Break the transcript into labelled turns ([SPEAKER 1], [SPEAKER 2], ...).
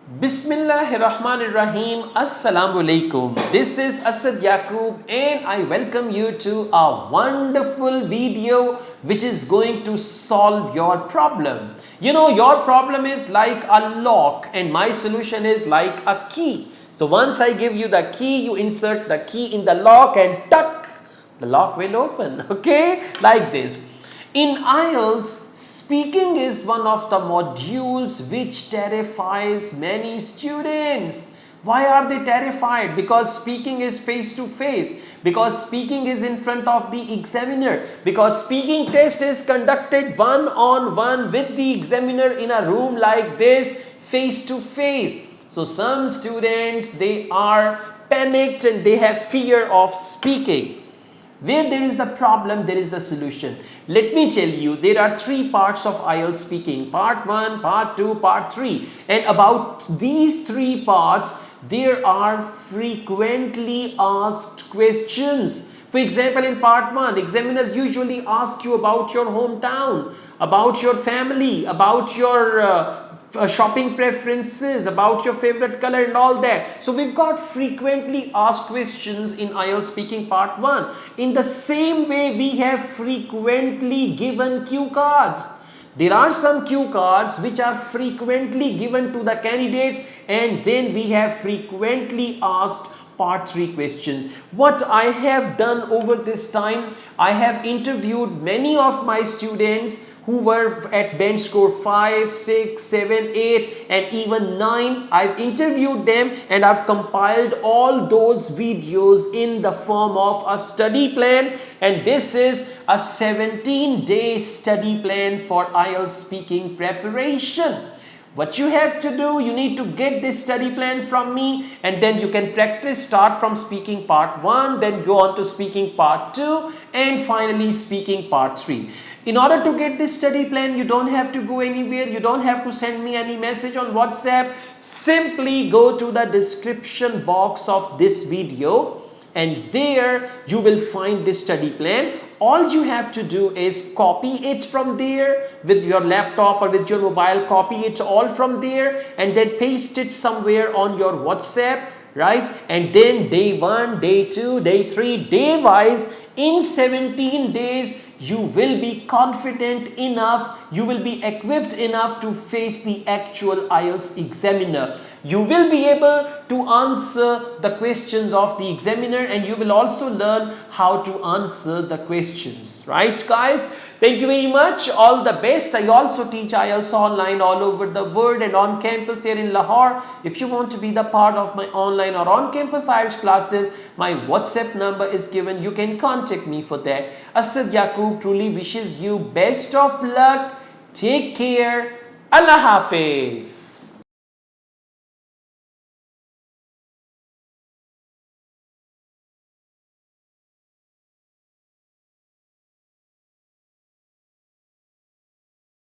[SPEAKER 1] Bismillahirrahmanirrahim. Assalamu alaikum. This is Asad Yaqub and I welcome you to a wonderful video which is going to solve your problem. You know, your problem is like a lock and my solution is like a key. So once I give you the key, you insert the key in the lock and tuck, the lock will open. Okay, like this. In IELTS, speaking is one of the modules which terrifies many students. Why are they terrified? Because speaking is face to face, because speaking is in front of the examiner, because speaking test is conducted one on one with the examiner in a room like this, face to face. So some students, they are panicked and they have fear of speaking. Where there is the problem, there is the solution. Let me tell you, there are three parts of IELTS speaking. Part 1, Part 2, Part 3. And about these three parts, there are frequently asked questions. For example, in Part 1, examiners usually ask you about your hometown, about your family, about your shopping preferences, about your favorite color and all that. So we've got frequently asked questions in IELTS speaking part 1. In the same way, we have frequently given cue cards. There are some cue cards which are frequently given to the candidates, and then we have frequently asked part 3 questions. What I have done over this time, I have interviewed many of my students who were at bench score 5, 6, 7, 8 and even 9. I've interviewed them and I've compiled all those videos in the form of a study plan, and this is a 17-day study plan for IELTS speaking preparation. What you have to do, you need to get this study plan from me, and then you can practice. Start from speaking part 1, then go on to speaking part 2 and finally speaking part 3. In order to get this study plan, you don't have to go anywhere. You don't have to send me any message on WhatsApp. Simply go to the description box of this video and there you will find this study plan. All you have to do is copy it from there with your laptop or with your mobile. Copy it all from there and then paste it somewhere on your WhatsApp, right? And then day 1, day 2, day 3, day wise, in 17 days, you will be confident enough, you will be equipped enough to face the actual IELTS examiner. You will be able to answer the questions of the examiner, and you will also learn how to answer the questions. Right, guys? Thank you very much. All the best. I also teach IELTS online all over the world and on campus here in Lahore. If you want to be the part of my online or on-campus IELTS classes, my WhatsApp number is given. You can contact me for that. Asad Yaqub truly wishes you best of luck. Take care. Allah Hafiz.